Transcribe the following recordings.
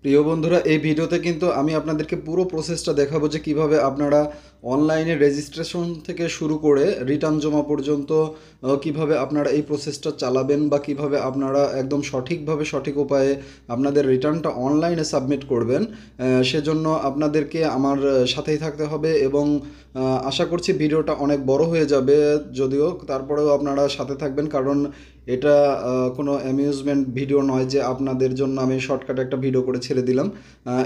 প্রিয় বন্ধুরা, এই ভিডিওতে কিন্তু আমি আপনাদেরকে পুরো প্রসেসটা দেখাবো যে কিভাবে আপনারা অনলাইনে রেজিস্ট্রেশন থেকে শুরু করে রিটার্ন জমা পর্যন্ত কিভাবে আপনারা এই প্রসেসটা চালাবেন বা কিভাবে আপনারা একদম সঠিকভাবে সঠিক উপায়ে আপনাদের রিটার্নটা অনলাইনে সাবমিট করবেন। সেজন্য আপনাদেরকে আমার সাথেই থাকতে হবে এবং আশা করছি ভিডিওটা অনেক বড় হয়ে যাবে, যদিও তারপরেও আপনারা সাথে থাকবেন, কারণ এটা কোনো অ্যামিউজমেন্ট ভিডিও নয় যে আপনাদের জন্য আমি শর্টকাটে একটা ভিডিও করে ছেড়ে দিলাম।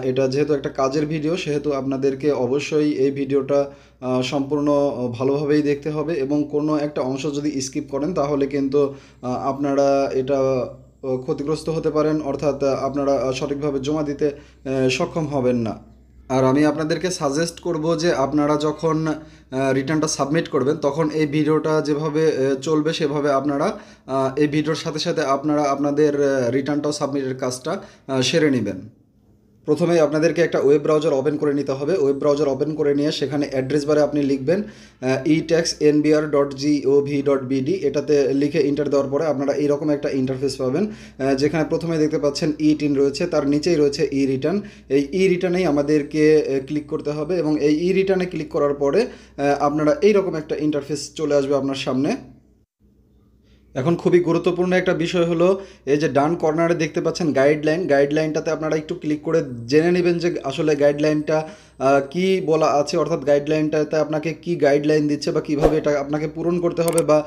এটা যেহেতু একটা কাজের ভিডিও, সেহেতু আপনাদেরকে অবশ্যই এই ভিডিওটা সম্পূর্ণ ভালোভাবেই দেখতে হবে এবং কোনো একটা অংশ যদি স্কিপ করেন তাহলে কিন্তু আপনারা এটা ক্ষতিগ্রস্ত হতে পারেন, অর্থাৎ আপনারা সঠিকভাবে জমা দিতে সক্ষম হবেন না। আর আমি আপনাদেরকে সাজেস্ট করব যে আপনারা যখন রিটার্নটা সাবমিট করবেন তখন এই ভিডিওটা যেভাবে চলবে সেভাবে আপনারা এই ভিডিওর সাথে সাথে আপনারা আপনাদের রিটার্নটাও সাবমিটের কাজটা সেরে নেবেন। প্রথমেই আপনাদেরকে একটা ওয়েব ব্রাউজার ওপেন করে নিতে হবে। ওয়েব ব্রাউজার ওপেন করে নিয়ে সেখানে অ্যাড্রেস বারে আপনি লিখবেন etaxnbr.gov.bd। এটাতে লিখে ইন্টার দেওয়ার পরে আপনারা এইরকম একটা ইন্টারফেস পাবেন, যেখানে প্রথমে দেখতে পাচ্ছেন ই টিন রয়েছে, তার নিচেই রয়েছে ই রিটার্ন। এই ই রিটার্নেই আমাদেরকে ক্লিক করতে হবে এবং এই ই রিটার্নে ক্লিক করার পরে আপনারা এইরকম একটা ইন্টারফেস চলে আসবে আপনার সামনে। এখন খুবই গুরুত্বপূর্ণ একটা বিষয় হলো, এই যে ডান কর্নারে দেখতে পাচ্ছেন গাইডলাইনটাতে আপনারা একটু ক্লিক করে জেনে নেবেন যে আসলে গাইডলাইনটা কি বলা আছে, অর্থাৎ গাইডলাইনটাতে আপনাকে কি গাইডলাইন দিচ্ছে বা কিভাবে এটা আপনাকে পূরণ করতে হবে বা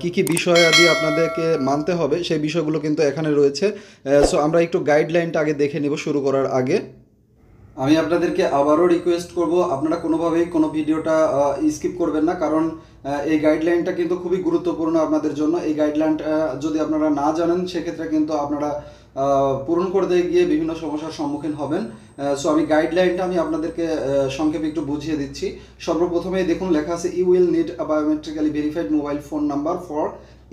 কি কি বিষয়াদি আপনাদেরকে মানতে হবে, সেই বিষয়গুলো কিন্তু এখানে রয়েছে। সো আমরা একটু গাইডলাইনটা আগে দেখে নেব শুরু করার আগে। আমি আপনাদেরকে আবারও রিকোয়েস্ট করব, আপনারা কোনোভাবেই কোনো ভিডিওটা স্কিপ করবেন না, কারণ এই গাইডলাইনটা কিন্তু খুবই গুরুত্বপূর্ণ আপনাদের জন্য। এই গাইডলাইনটা যদি আপনারা না জানেন সেক্ষেত্রে কিন্তু আপনারা পূরণ করতে গিয়ে বিভিন্ন সমস্যার সম্মুখীন হবেন। সো আমি গাইডলাইনটা আমি আপনাদেরকে সংক্ষেপে একটু বুঝিয়ে দিচ্ছি। সর্বপ্রথমেই দেখুন লেখা আছে you will need a biometrically verified mobile phone number for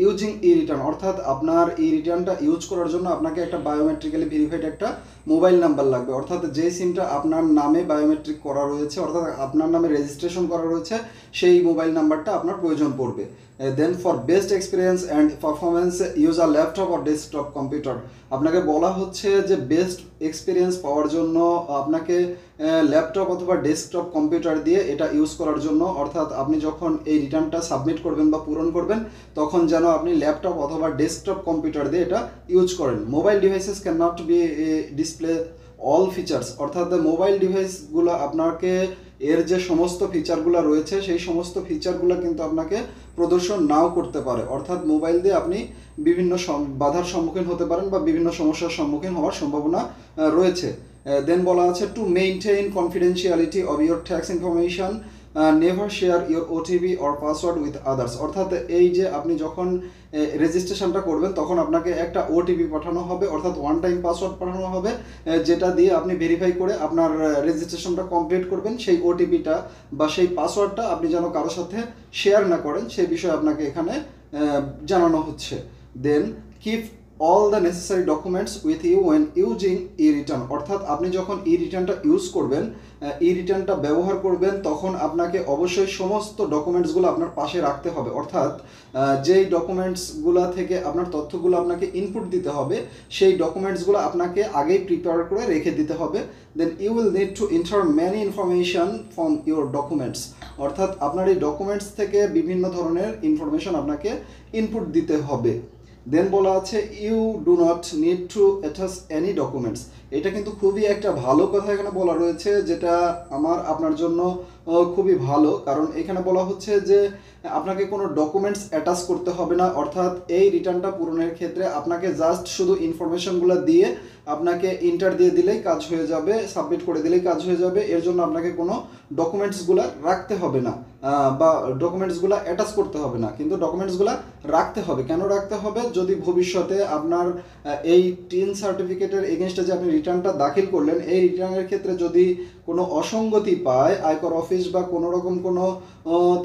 using e return, অর্থাৎ আপনার ই রিটার্নটা ইউজ করার জন্য আপনাকে একটা বায়োমেট্রিক্যালি ভেরিফাইড একটা মোবাইল নাম্বার লাগবে, অর্থাৎ যে সিমটা আপনার নামে বায়োমেট্রিক করা রয়েছে, অর্থাৎ আপনার নামে রেজিস্ট্রেশন করা রয়েছে, সেই মোবাইল নাম্বারটা আপনার প্রয়োজন পড়বে। Then for best experience and performance use a laptop or desktop computer. আপনাকে বলা হচ্ছে যে বেস্ট এক্সপিরিয়েন্স পাওয়ার জন্য আপনাকে ল্যাপটপ অথবা ডেস্কটপ কম্পিউটার দিয়ে এটা ইউজ করার জন্য, অর্থাৎ আপনি যখন এই রিটার্নটা সাবমিট করবেন বা পূরণ করবেন তখন যেন আপনি ল্যাপটপ অথবা ডেস্কটপ কম্পিউটার দিয়ে এটা ইউজ করেন। Mobile devices can not be display all features, অর্থাৎ মোবাইল ডিভাইসগুলো আপনাকে এর যে সমস্ত ফিচারগুলো রয়েছে সেই সমস্ত ফিচারগুলো কিন্তু আপনাকে প্রদর্শন নাও করতে পারে, অর্থাৎ মোবাইল দিয়ে আপনি বিভিন্ন বাধার সম্মুখীন হতে পারেন বা বিভিন্ন সমস্যার সম্মুখীন হওয়ার সম্ভাবনা রয়েছে। দেন বলা আছে to maintain confidentiality of your tax information never share your OTP or password with others, অর্থাৎ এই যে আপনি যখন রেজিস্ট্রেশনটা করবেন তখন আপনাকে একটা ওটিপি পাঠানো হবে, অর্থাৎ ওয়ান টাইম পাসওয়ার্ড পাঠানো হবে, যেটা দিয়ে আপনি ভেরিফাই করে আপনার রেজিস্ট্রেশনটা কমপ্লিট করবেন। সেই ওটিপিটা বা সেই পাসওয়ার্ডটা আপনি যেন কারোর সাথে শেয়ার না করেন সেই বিষয়ে আপনাকে এখানে জানানো হচ্ছে। Then keep all the necessary documents with you when using e return, অর্থাৎ আপনি যখন ই রিটার্নটা ইউজ করবেন, ই রিটার্নটা ব্যবহার করবেন, তখন আপনাকে অবশ্যই সমস্ত ডকুমেন্টসগুলো আপনার পাশে রাখতে হবে, অর্থাৎ যেই ডকুমেন্টসগুলো থেকে আপনার তথ্যগুলো আপনাকে ইনপুট দিতে হবে সেই ডকুমেন্টসগুলো আপনাকে আগেই প্রিপেয়ার করে রেখে দিতে হবে। Then you will need to enter many information from your documents, অর্থাৎ আপনার এই ডকুমেন্টস থেকে বিভিন্ন ধরনের ইনফরমেশন আপনাকে ইনপুট দিতে হবে। দেন বলা আছে you do not need to attach any documents. এটা কিন্তু খুবই একটা ভালো কথা এখানে বলা রয়েছে, যেটা আপনার জন্য খুবই ভালো, কারণ এখানে বলা হচ্ছে যে আপনাকে কোনো ডকুমেন্টস অ্যাটাচ করতে হবে না, অর্থাৎ এই রিটার্নটা পূরণের ক্ষেত্রে আপনাকে জাস্ট শুধু ইনফরমেশনগুলো দিয়ে আপনাকে ইন্টার দিয়ে দিলেই কাজ হয়ে যাবে, সাবমিট করে দিলেই কাজ হয়ে যাবে। এর জন্য আপনাকে কোনো ডকুমেন্টসগুলো রাখতে হবে না বা ডকুমেন্টসগুলো অ্যাটাচ করতে হবে না, কিন্তু ডকুমেন্টসগুলো রাখতে হবে। কেন রাখতে হবে? যদি ভবিষ্যতে আপনার এই টিন সার্টিফিকেটের এগেনস্টে যে আপনি রিটার্নটা দাখিল করলেন, এই রিটার্নের ক্ষেত্রে যদি কোনো অসঙ্গতি পায় আয়কর অফিস বা কোনো রকম কোনো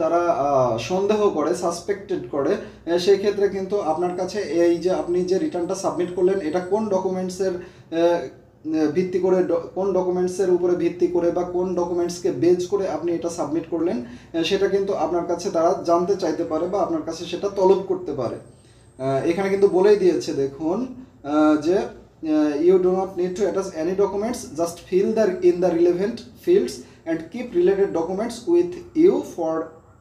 তারা সন্দেহ করে, সাসপেক্টেড করে, সেই ক্ষেত্রে কিন্তু আপনার কাছে এই যে আপনি যে রিটার্নটা সাবমিট করলেন এটা কোন ডকুমেন্টসের ভিত্তি করে, কোন ডকুমেন্টসের উপরে ভিত্তি করে বা কোন ডকুমেন্টসকে বেজ করে আপনি এটা সাবমিট করলেন, সেটা কিন্তু আপনার কাছে তারা জানতে চাইতে পারে বা আপনার কাছে সেটা তলব করতে পারে। এখানে কিন্তু বলেই দিয়েছে দেখুন যে you do not need to attach any documents, just fill in the relevant fields and keep related documents with you for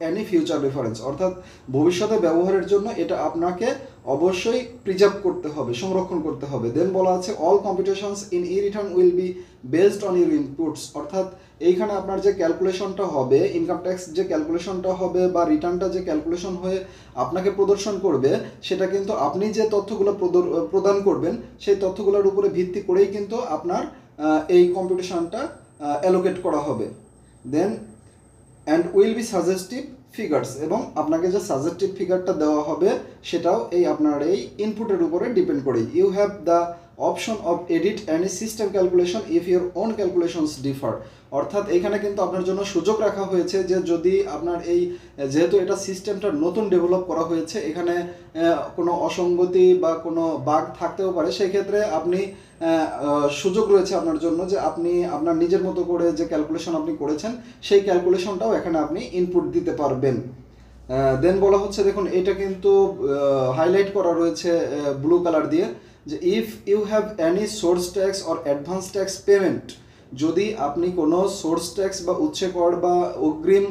any future reference। অর্থাৎ ভবিষ্যতে ব্যবহারের জন্য এটা আপনাকে অবশ্যই প্রিজার্ভ করতে হবে, সংরক্ষণ করতে হবে। দেন বলা আছে all computations in e return will be based on your inputs. অর্থাৎ এইখানে আপনার যে ক্যালকুলেশনটা হবে, ইনকাম ট্যাক্স যে ক্যালকুলেশনটা হবে বা রিটার্নটা যে ক্যালকুলেশন হয়ে আপনাকে প্রদর্শন করবে, সেটা কিন্তু আপনি যে তথ্যগুলো প্রদান করবেন সেই তথ্যগুলোর উপরে ভিত্তি করেই কিন্তু আপনার এই কম্পিউটেশনটা অ্যালোকেট করা হবে। Then and will be suggestive figures, এবং আপনাকে যে সাজেস্টিভ ফিগারটা দেওয়া হবে সেটাও এই আপনার এই ইনপুটের উপরে ডিপেন্ড করে। You have the option of edit any system calculation if your own calculations differ. অর্থাৎ এখানে কিন্তু আপনার জন্য সুযোগ রাখা হয়েছে যে যদি আপনার এই, যেহেতু এটা সিস্টেমটা নতুন ডেভেলপ করা হয়েছে, এখানে কোনো অসঙ্গতি বা কোনো বাগ থাকতেও পারে, সেই ক্ষেত্রে আপনি সুযোগ রয়েছে আপনার জন্য যে আপনি আপনার নিজের মতো করে যে ক্যালকুলেশন আপনি করেছেন সেই ক্যালকুলেশনটাও এখানে আপনি ইনপুট দিতে পারবেন। দেন বলা হচ্ছে, দেখুন এটা কিন্তু হাইলাইট করা রয়েছে ব্লু কালার দিয়ে, যে if you have any source tax or advance tax payment, যদি আপনি কোনো সোর্স ট্যাক্স বা উচ্চে কর বা অগ্রিম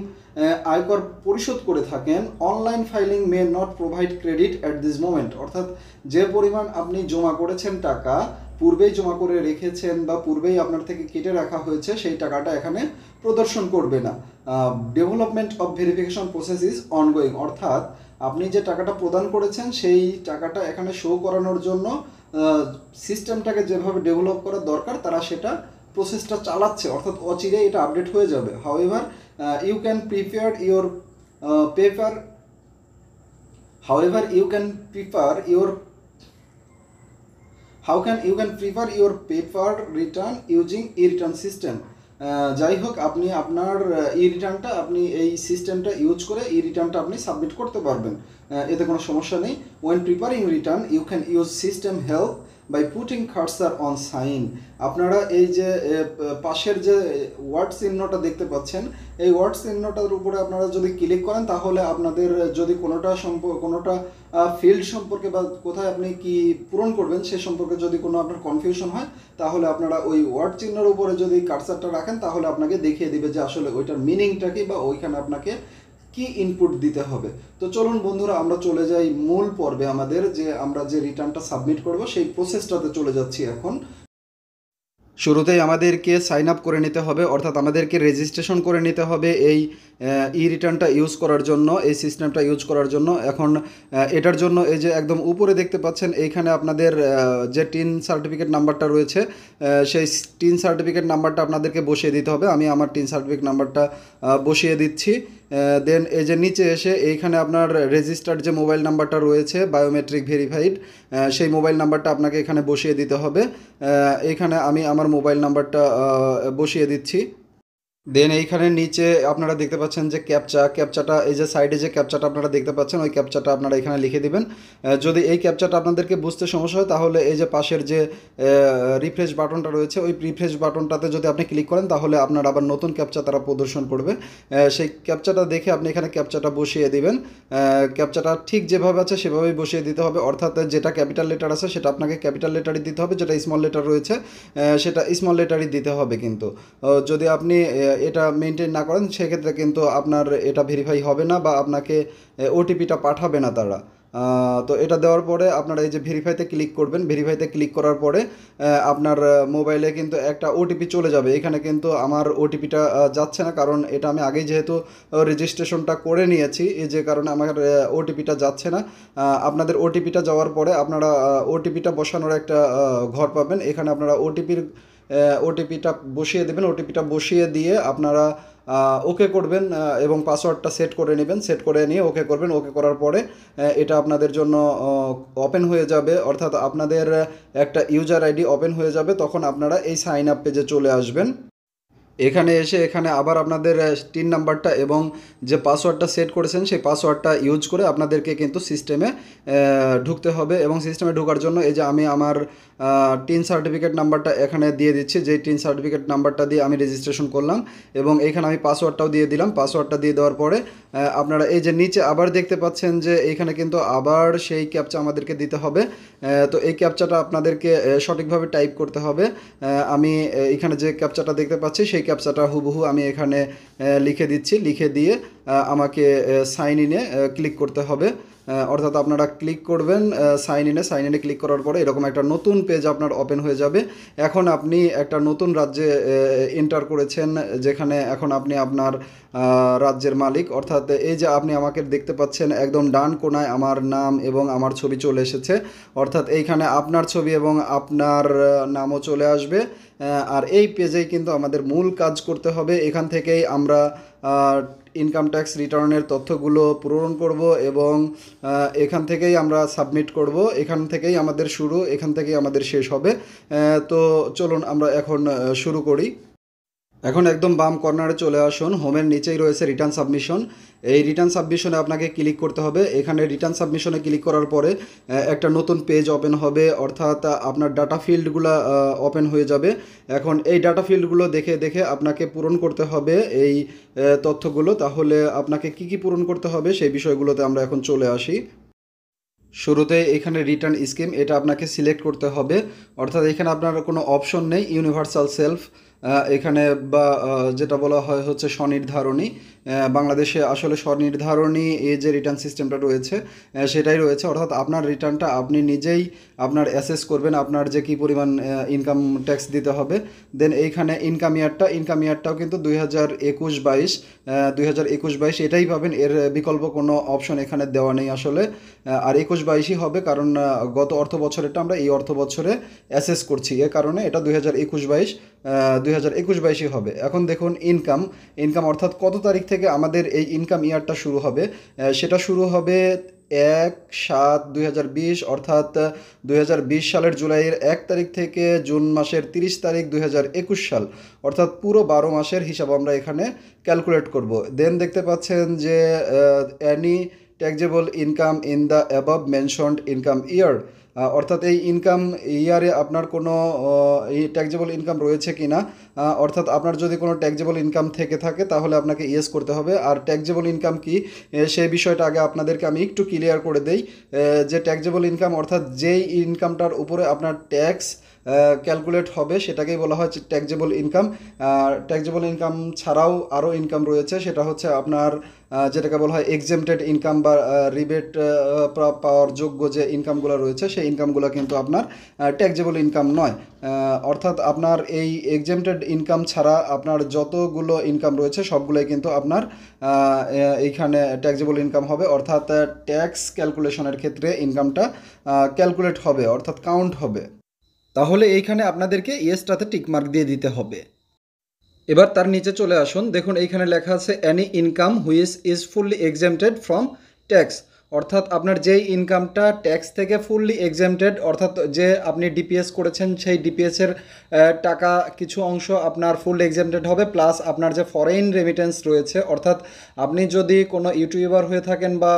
আয়কর পরিশোধ করে থাকেন, online filing may not provide credit at this moment. অর্থাৎ যে পরিমাণ আপনি জমা করেছেন টাকা, পূর্বেই জমা করে রেখেছেন বা পূর্বেই আপনার থেকে কেটে রাখা হয়েছে, সেই টাকাটা এখানে প্রদর্শন করবে না। Development of verification process is ongoing. অর্থাৎ আপনি যে টাকাটা প্রদান করেছেন সেই টাকাটা এখানে শো করানোর জন্য সিস্টেমটাকে যেভাবে ডেভেলপ করা দরকার তারা সেটা প্রসেসটা চালাচ্ছে, অর্থাৎ অচিরে এটা আপডেট হয়ে যাবে। However you can prepare your paper however you can prepare your you can prepare your paper return using e-return system। যাই হোক, আপনি আপনার ই রিটার্নটা আপনি এই সিস্টেমটা ইউজ করে ই রিটার্নটা আপনি সাবমিট করতে পারবেন, এতে কোনো সমস্যা নেই। When preparing return you can use system help by putting cursor on sign. আপনারা এই যে পাশের যে ওয়ার্ড চিহ্নটা দেখতে পাচ্ছেন, এই ওয়ার্ড চিহ্নটার উপরে আপনারা যদি ক্লিক করেন তাহলে আপনাদের যদি কোনোটা ফিল্ড সম্পর্কে বা কোথায় আপনি কি পূরণ করবেন সে সম্পর্কে যদি কোনো আপনার কনফিউশন হয়, তাহলে আপনারা ওই ওয়ার্ড চিহ্নের উপরে যদি কার্সারটা রাখেন তাহলে আপনাকে দেখিয়ে দিবে যে আসলে ওইটার মিনিংটা কি বা ওইখানে আপনাকে কি ইনপুট দিতে হবে। তো চলুন বন্ধুরা, আমরা চলে যাই মূল পর্বে আমাদের, যে আমরা যে রিটার্নটা সাবমিট করব সেই প্রসেসটাতে চলে যাচ্ছি এখন। শুরুতেই আমাদেরকে সাইন আপ করে নিতে হবে, অর্থাৎ আমাদেরকে রেজিস্ট্রেশন করে নিতে হবে এই ই রিটার্নটা ইউজ করার জন্য, এই সিস্টেমটা ইউজ করার জন্য। এখন এটার জন্য এই যে একদম উপরে দেখতে পাচ্ছেন এইখানে আপনাদের যে টিন সার্টিফিকেট নাম্বারটা রয়েছে সেই টিন সার্টিফিকেট নাম্বারটা আপনাদেরকে বসিয়ে দিতে হবে। আমি আমার টিন সার্টিফিকেট নাম্বারটা বসিয়ে দিচ্ছি। দেন এই যে নিচে এসে এইখানে আপনার রেজিস্টার্ড যে মোবাইল নাম্বারটা রয়েছে বায়োমেট্রিক ভেরিফাইড, সেই মোবাইল নাম্বারটা আপনাকে এখানে বসিয়ে দিতে হবে। এইখানে আমি আমার মোবাইল নাম্বারটা বসিয়ে দিচ্ছি। দেন এইখানে নিচে আপনারা দেখতে পাচ্ছেন যে ক্যাপচাটা, এই যে সাইডে যে ক্যাপচাটা আপনারা দেখতে পাচ্ছেন ওই ক্যাপচাটা আপনারা এখানে লিখে দিবেন। যদি এই ক্যাপচাটা আপনাদেরকে বুঝতে সমস্যা হয় তাহলে এই যে পাশের যে রিফ্রেশ বাটনটা রয়েছে ওই রিফ্রেশ বাটনটাতে যদি আপনি ক্লিক করেন তাহলে আপনার আবার নতুন ক্যাপচা তারা প্রদর্শন করবে। সেই ক্যাপচাটা দেখে আপনি এখানে ক্যাপচাটা বসিয়ে দিবেন। ক্যাপচাটা ঠিক যেভাবে আছে সেভাবেই বসিয়ে দিতে হবে, অর্থাৎ যেটা ক্যাপিটাল লেটার আছে সেটা আপনাকে ক্যাপিটাল লেটারই দিতে হবে, যেটা স্মল লেটার রয়েছে সেটা স্মল লেটারই দিতে হবে। কিন্তু যদি আপনি এটা মেনটেন না করেন সেক্ষেত্রে কিন্তু আপনার এটা ভেরিফাই হবে না বা আপনাকে ওটিপিটা পাঠাবে না তারা। তো এটা দেওয়ার পরে আপনারা এই যে ভেরিফাইতে ক্লিক করবেন। ভেরিফাইতে ক্লিক করার পরে আপনার মোবাইলে কিন্তু একটা ওটিপি চলে যাবে। এখানে কিন্তু আমার ওটিপিটা যাচ্ছে না, কারণ এটা আমি আগেই যেহেতু রেজিস্ট্রেশনটা করে নিয়েছি, এই যে কারণে আমার ওটিপিটা যাচ্ছে না। আপনাদের ওটিপিটা যাওয়ার পরে আপনারা ওটিপিটা বসানোর একটা ঘর পাবেন, এখানে আপনারা ওটিপিটা বসিয়ে দেবেন। ওটিপিটা বসিয়ে দিয়ে আপনারা ওকে করবেন এবং পাসওয়ার্ডটা সেট করে নেবেন। সেট করে নিয়ে ওকে করবেন। ওকে করার পরে এটা আপনাদের জন্য ওপেন হয়ে যাবে, অর্থাৎ আপনাদের একটা ইউজার আইডি ওপেন হয়ে যাবে। তখন আপনারা এই সাইন আপ পেজে চলে আসবেন। এখানে এসে এখানে আবার আপনাদের টিন নাম্বারটা এবং যে পাসওয়ার্ডটা সেট করেছেন সেই পাসওয়ার্ডটা ইউজ করে আপনাদেরকে কিন্তু সিস্টেমে ঢুকতে হবে। এবং সিস্টেমে ঢোকার জন্য এই যে আমি আমার টিন সার্টিফিকেট নাম্বারটা এখানে দিয়ে দিচ্ছি, যেই টিন সার্টিফিকেট নাম্বারটা দিয়ে আমি রেজিস্ট্রেশন করলাম এবং এইখানে আমি পাসওয়ার্ডটাও দিয়ে দিলাম। পাসওয়ার্ডটা দিয়ে দেওয়ার পরে আপনারা এই যে নিচে আবার দেখতে পাচ্ছেন যে এইখানে কিন্তু আবার সেই ক্যাপচা আমাদেরকে দিতে হবে। তো এই ক্যাপচাটা আপনাদেরকে সঠিকভাবে টাইপ করতে হবে। আমি এখানে যে ক্যাপচাটা দেখতে পাচ্ছি সেই ক্যাপচাটা হুবহু আমি এখানে লিখে দিচ্ছি। লিখে দিয়ে আমাকে সাইন ইনে ক্লিক করতে হবে। অর্থাৎ আপনারা ক্লিক করবেন সাইন ইনে ক্লিক করার পরে এরকম একটা নতুন পেজ আপনার ওপেন হয়ে যাবে। এখন আপনি একটা নতুন রাজ্যে এন্টার করেছেন, যেখানে এখন আপনি আপনার রাজ্যের মালিক। অর্থাৎ এই যে আপনি আমাকে দেখতে পাচ্ছেন একদম ডান কোনায় আমার নাম এবং আমার ছবি চলে এসেছে। অর্থাৎ এইখানে আপনার ছবি এবং আপনার নামও চলে আসবে। আর এই পেজেই কিন্তু আমাদের মূল কাজ করতে হবে। এখান থেকেই আমরা ইনকাম ট্যাক্স রিটার্নের তথ্যগুলো পূরণ করব এবং এখান থেকেই আমরা সাবমিট করব। এখান থেকেই আমাদের শুরু, এখান থেকেই আমাদের শেষ হবে। তো চলুন আমরা এখন শুরু করি। এখন একদম বাম কর্নারে চলে আসুন, হোমের নিচেই রয়েছে রিটার্ন সাবমিশন। এই রিটার্ন সাবমিশনে আপনাকে ক্লিক করতে হবে। এখানে রিটার্ন সাবমিশনে ক্লিক করার পরে একটা নতুন পেজ ওপেন হবে, অর্থাৎ আপনার ডাটা ফিল্ডগুলো ওপেন হয়ে যাবে। এখন এই ডাটা ফিল্ডগুলো দেখে দেখে আপনাকে পূরণ করতে হবে এই তথ্যগুলো। তাহলে আপনাকে কি কি পূরণ করতে হবে সেই বিষয়গুলোতে আমরা এখন চলে আসি। শুরুতে এখানে রিটার্ন স্কিম, এটা আপনাকে সিলেক্ট করতে হবে। অর্থাৎ এখানে আপনার কোনো অপশন নেই ইউনিভার্সাল সেলফ এখানে, বা যেটা বলা হয় হচ্ছে স্বনির্ধারণী। বাংলাদেশে আসলে স্বনির্ধারণী এই যে রিটার্ন সিস্টেমটা রয়েছে সেটাই রয়েছে। অর্থাৎ আপনার রিটার্নটা আপনি নিজেই আপনার অ্যাসেস করবেন আপনার যে কী পরিমাণ ইনকাম ট্যাক্স দিতে হবে। দেন এইখানে ইনকাম ইয়ারটাও কিন্তু 2021-22 এটাই পাবেন, এর বিকল্প কোনো অপশন এখানে দেওয়া নেই আসলে। আর 21-22ই হবে, কারণ গত অর্থ বছরেরটা আমরা এই অর্থ বছরে অ্যাসেস করছি, এ কারণে এটা 2021-22 হবে। এখন দেখুন ইনকাম অর্থাৎ কত তারিখ থেকে আমাদের এই ইনকাম ইয়ারটা শুরু হবে। সেটা শুরু হবে 1/7/2020, অর্থাৎ 2020 সালের জুলাইয়ের 1 তারিখ থেকে জুন মাসের 30 তারিখ 2021 সাল, অর্থাৎ পুরো 12 মাসের হিসাব আমরা এখানে ক্যালকুলেট করব। দেন দেখতে পাচ্ছেন যে any taxable income in the above mentioned income year, অর্থাৎ এই ইনকাম ইয়ারে আপনার কোনো ট্যাক্সেবল ইনকাম রয়েছে কি না। অর্থাৎ আপনার যদি কোনো ট্যাক্সেবল ইনকাম থেকে থাকে তাহলে আপনাকে ইয়েস করতে হবে। আর ট্যাক্সেবল ইনকাম কি সেই বিষয়টা আগে আপনাদেরকে আমি একটু ক্লিয়ার করে দেই। যে ট্যাক্সেবল ইনকাম অর্থাৎ যেই ইনকামটার উপরে আপনার ট্যাক্স ক্যালকুলেট হবে সেটাকেই বলা হয় ট্যাক্সেবল ইনকাম। ট্যাক্সেবল ইনকাম ছাড়াও আরও ইনকাম রয়েছে, সেটা হচ্ছে আপনার যেটাকে বলা হয় এক্সেমটেড ইনকাম বা রিবেট পাওয়ার যোগ্য যে ইনকামগুলো রয়েছে সেই ইনকামগুলো কিন্তু আপনার ট্যাক্সেবল ইনকাম নয়। অর্থাৎ আপনার এই এক্সেমটেড ইনকাম ছাড়া আপনার যতগুলো ইনকাম রয়েছে সবগুলোই কিন্তু আপনার এইখানে ট্যাক্সেবল ইনকাম হবে। অর্থাৎ ট্যাক্স ক্যালকুলেশনের ক্ষেত্রে ইনকামটা ক্যালকুলেট হবে, অর্থাৎ কাউন্ট হবে। তাহলে এইখানে আপনাদেরকে ইয়েসটাতে টিকমার্ক দিয়ে দিতে হবে। এবার তার নিচে চলে আসুন, দেখুন এইখানে লেখা আছে any income which is fully exempted from tax, অর্থাৎ আপনার যেই ইনকামটা ট্যাক্স থেকে ফুললি এক্সেমটেড, অর্থাৎ যে আপনি ডিপিএস করেছেন সেই ডিপিএসের টাকা কিছু অংশ আপনার ফুল এক্সেমটেড হবে, প্লাস আপনার যে ফরেন রেমিটেন্স রয়েছে, অর্থাৎ আপনি যদি কোনো ইউটিউবার হয়ে থাকেন বা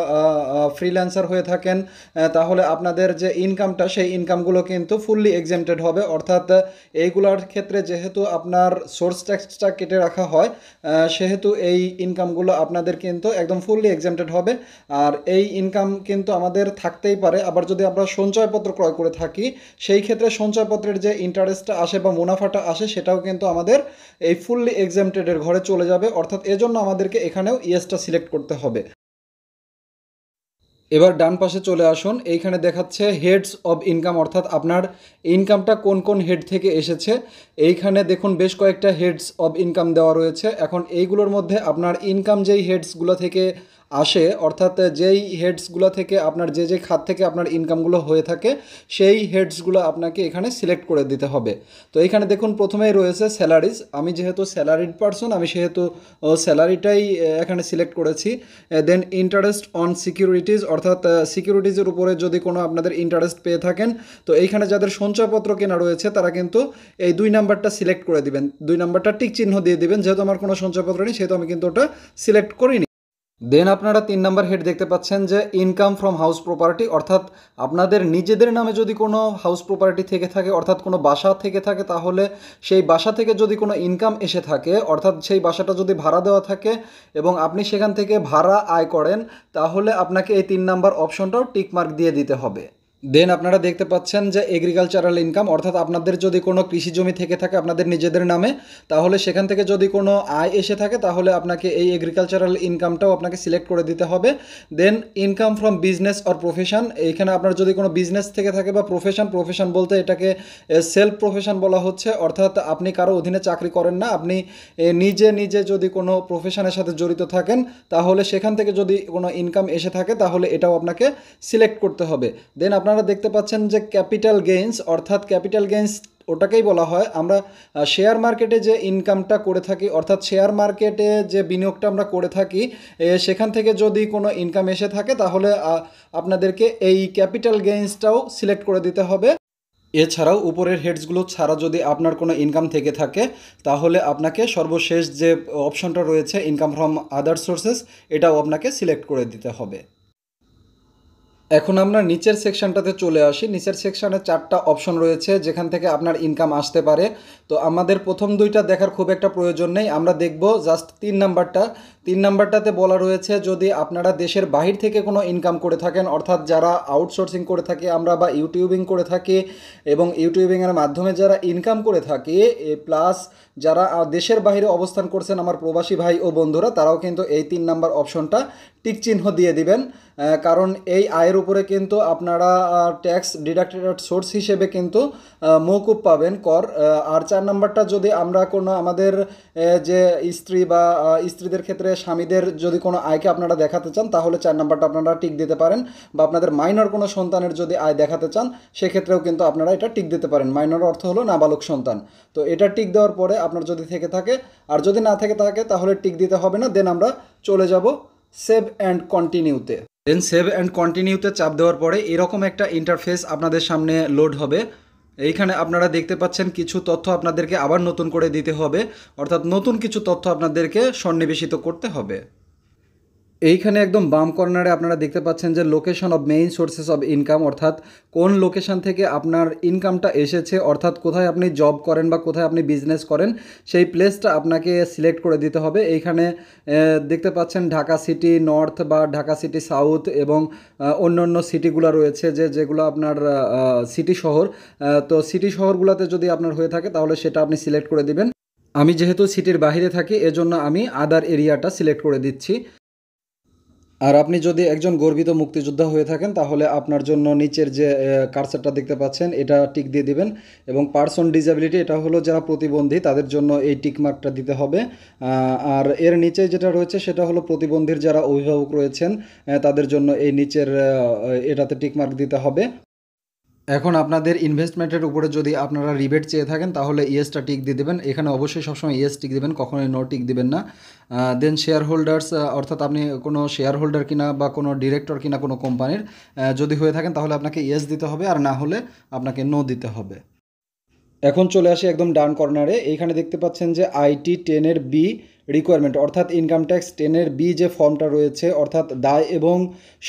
ফ্রিল্যান্সার হয়ে থাকেন তাহলে আপনাদের যে ইনকামটা সেই ইনকামগুলো কিন্তু ফুললি এক্সেমটেড হবে। অর্থাৎ এইগুলোর ক্ষেত্রে যেহেতু আপনার সোর্স ট্যাক্সটা কেটে রাখা হয় সেহেতু এই ইনকামগুলো আপনাদের কিন্তু একদম ফুললি এক্সেমটেড হবে। আর এই ইনকাম কিন্তু আমাদের থাকতেই পারে, আবার যদি আমরা সঞ্চয়পত্র ক্রয় করে থাকি সেই ক্ষেত্রে সঞ্চয়পত্রের যে ইন্টারেস্টটা আসে বা মুনাফাটা আসে সেটাও কিন্তু আমাদের এই ফুললি এক্সেমটেডের ঘরে চলে যাবে। অর্থাৎ এজন্য আমাদেরকে এখানেও ইয়েসটা সিলেক্ট করতে হবে। এবার ডান পাশে চলে আসুন, এইখানে দেখাচ্ছে হেডস অব ইনকাম, অর্থাৎ আপনার ইনকামটা কোন কোন হেড থেকে এসেছে। এইখানে দেখুন বেশ কয়েকটা হেডস অব ইনকাম দেওয়া রয়েছে। এখন এইগুলোর মধ্যে আপনার ইনকাম যেই হেডসগুলো থেকে আসে, অর্থাৎ যেই হেডসগুলো থেকে আপনার যে খাত থেকে আপনার ইনকামগুলো হয়ে থাকে সেই হেডসগুলো আপনাকে এখানে সিলেক্ট করে দিতে হবে। তো এখানে দেখুন প্রথমেই রয়েছে স্যালারিজ। আমি যেহেতু স্যালারিড পারসন, আমি সেহেতু স্যালারিটাই এখানে সিলেক্ট করেছি। দেন ইন্টারেস্ট অন সিকিউরিটিজ, অর্থাৎ সিকিউরিটিজের উপরে যদি কোনো আপনাদের ইন্টারেস্ট পেয়ে থাকেন, তো এইখানে যাদের সঞ্চয়পত্র কেনা রয়েছে তারা কিন্তু এই 2 নাম্বারটা সিলেক্ট করে দিবেন, 2 নাম্বারটা টিক চিহ্ন দিয়ে দিবেন। যেহেতু আমার কোনো সঞ্চয়পত্র নেই সেহেতু আমি কিন্তু ওটা সিলেক্ট করিনি। দেন আপনারা 3 নাম্বার হেড দেখতে পাচ্ছেন যে ইনকাম ফ্রম হাউস প্রপার্টি, অর্থাৎ আপনাদের নিজেদের নামে যদি কোনো হাউস প্রপার্টি থেকে থাকে, অর্থাৎ কোনো বাসা থেকে থাকে, তাহলে সেই বাসা থেকে যদি কোনো ইনকাম এসে থাকে, অর্থাৎ সেই বাসাটা যদি ভাড়া দেওয়া থাকে এবং আপনি সেখান থেকে ভাড়া আয় করেন, তাহলে আপনাকে এই 3 নাম্বার অপশনটাও টিকমার্ক দিয়ে দিতে হবে। দেন আপনারা দেখতে পাচ্ছেন যে এগ্রিকালচারাল ইনকাম, অর্থাৎ আপনাদের যদি কোনো কৃষি জমি থেকে থাকে আপনাদের নিজেদের নামে, তাহলে সেখান থেকে যদি কোনো আয় এসে থাকে তাহলে আপনাকে এই এগ্রিকালচারাল ইনকামটাও আপনাকে সিলেক্ট করে দিতে হবে। Then income from business or profession, এইখানে আপনার যদি কোনো বিজনেস থেকে থাকে বা প্রফেশন বলতে এটাকে সেলফ প্রফেশন বলা হচ্ছে, অর্থাৎ আপনি কারো অধীনে চাকরি করেন না, আপনি নিজে যদি কোনো প্রফেশনের সাথে জড়িত থাকেন তাহলে সেখান থেকে যদি কোনো ইনকাম এসে থাকে তাহলে এটাও আপনাকে সিলেক্ট করতে হবে। দেন আপনারা দেখতে পাচ্ছেন যে ক্যাপিটাল গেইনস, অর্থাৎ ক্যাপিটাল গেইনস ওটাকেই বলা হয় আমরা শেয়ার মার্কেটে যে ইনকামটা করে থাকি, অর্থাৎ শেয়ার মার্কেটে যে বিনিয়োগটা আমরা করে থাকি সেখান থেকে যদি কোনো ইনকাম এসে থাকে তাহলে আপনাদেরকে এই ক্যাপিটাল গেইনসটাও সিলেক্ট করে দিতে হবে। এছাড়াও উপরের হেডসগুলো ছাড়া যদি আপনার কোনো ইনকাম থেকে থাকে তাহলে আপনাকে সর্বশেষ যে অপশনটা রয়েছে ইনকাম ফ্রম আদার সোর্সেস, এটাও আপনাকে সিলেক্ট করে দিতে হবে। এখন আমরা নিচের সেকশনটাতে চলে আসি। নিচের সেকশনে 4টা অপশন রয়েছে যেখান থেকে আপনার ইনকাম আসতে পারে। তো আমাদের প্রথম 2টা দেখার খুব একটা প্রয়োজন নেই, আমরা দেখব জাস্ট 3 নাম্বারটা। 3 নাম্বারটাতে বলা রয়েছে যদি আপনারা দেশের বাহির থেকে কোনো ইনকাম করে থাকেন, অর্থাৎ যারা আউটসোর্সিং করে থাকি আমরা বা ইউটিউবিং করে থাকি এবং ইউটিউবিংয়ের মাধ্যমে যারা ইনকাম করে থাকি, প্লাস যারা দেশের বাইরে অবস্থান করছেন আমার প্রবাসী ভাই ও বন্ধুরা, তারাও কিন্তু এই 3 নাম্বার অপশনটা টিক চিহ্ন দিয়ে দিবেন। কারণ এই আয়ের উপরে কিন্তু আপনারা ট্যাক্স ডিডাক্টেড সোর্স হিসেবে কিন্তু মওকুফ পাবেন কর। আর 4 নাম্বারটা যদি আমরা কোনো আমাদের যে স্ত্রী বা স্ত্রীদের ক্ষেত্রে স্বামীদের যদি কোনো আয়কে আপনারা দেখাতে চান তাহলে 4 নাম্বারটা আপনারা টিক দিতে পারেন, বা আপনাদের মাইনর কোনো সন্তানের যদি আয় দেখাতে চান সেক্ষেত্রেও কিন্তু আপনারা এটা টিক দিতে পারেন। মাইনর অর্থ হলো নাবালক সন্তান। তো এটা টিক দেওয়ার পরে আপনার যদি থেকে থাকে, আর যদি না থেকে থাকে তাহলে টিক দিতে হবে না। দেন আমরা চলে যাব সেভ অ্যান্ড কন্টিনিউতে। দেন সেভ অ্যান্ড কন্টিনিউতে চাপ দেওয়ার পরে এরকম একটা ইন্টারফেস আপনাদের সামনে লোড হবে। এইখানে আপনারা দেখতে পাচ্ছেন কিছু তথ্য আপনাদেরকে আবার নতুন করে দিতে হবে, অর্থাৎ নতুন কিছু তথ্য আপনাদেরকে সন্নিবেশিত করতে হবে। এইখানে একদম বাম কর্নারে আপনারা দেখতে পাচ্ছেন যে location of main sources of income, অর্থাৎ কোন লোকেশন থেকে আপনার ইনকামটা এসেছে, অর্থাৎ কোথায় আপনি জব করেন বা কোথায় আপনি বিজনেস করেন সেই প্লেসটা আপনাকে সিলেক্ট করে দিতে হবে। এইখানে দেখতে পাচ্ছেন ঢাকা সিটি নর্থ বা ঢাকা সিটি সাউথ এবং অন্য সিটিগুলো রয়েছে যেগুলো আপনার সিটি শহর। তো সিটি শহরগুলোতে যদি আপনার হয়ে থাকে তাহলে সেটা আপনি সিলেক্ট করে দিবেন। আমি যেহেতু সিটির বাইরে থাকি এজন্য আমি আদার এরিয়াটা সিলেক্ট করে দিচ্ছি। আর আপনি যদি একজন গর্বিত মুক্তিযোদ্ধা হয়ে থাকেন তাহলে আপনার জন্য নিচের যে কার্সারটা দেখতে পাচ্ছেন এটা টিক দিয়ে দিবেন। এবং পার্সন ডিসেবিলিটি, এটা হলো যারা প্রতিবন্ধী তাদের জন্য এই টিক মার্কটা দিতে হবে। আর এর নিচে যেটা রয়েছে সেটা হলো প্রতিবন্ধীর যারা অভিভাবক রয়েছেন তাদের জন্য এই নিচের এটাতে টিক মার্ক দিতে হবে। এখন আপনাদের ইনভেস্টমেন্টের উপরে যদি আপনারা রিবেট চেয়ে থাকেন তাহলে ইয়েসটা টিক দিয়ে দেবেন। এখানে অবশ্যই সবসময় ইয়েস টিক দেবেন, কখনোই নো টিক দিবেন না। দেন শেয়ার হোল্ডার্স, অর্থাৎ আপনি কোনো শেয়ার হোল্ডার কিনা বা কোনো ডিরেক্টর কিনা কোনো কোম্পানির যদি হয়ে থাকেন তাহলে আপনাকে ইয়েস দিতে হবে, আর না হলে আপনাকে নো দিতে হবে। এখন চলে আসি একদম ডান কর্নারে। এইখানে দেখতে পাচ্ছেন যে আইটি 10-এর বি রিকোয়ারমেন্ট, অর্থাৎ ইনকাম ট্যাক্স 10-এর বি যে ফর্মটা রয়েছে, অর্থাৎ দায় এবং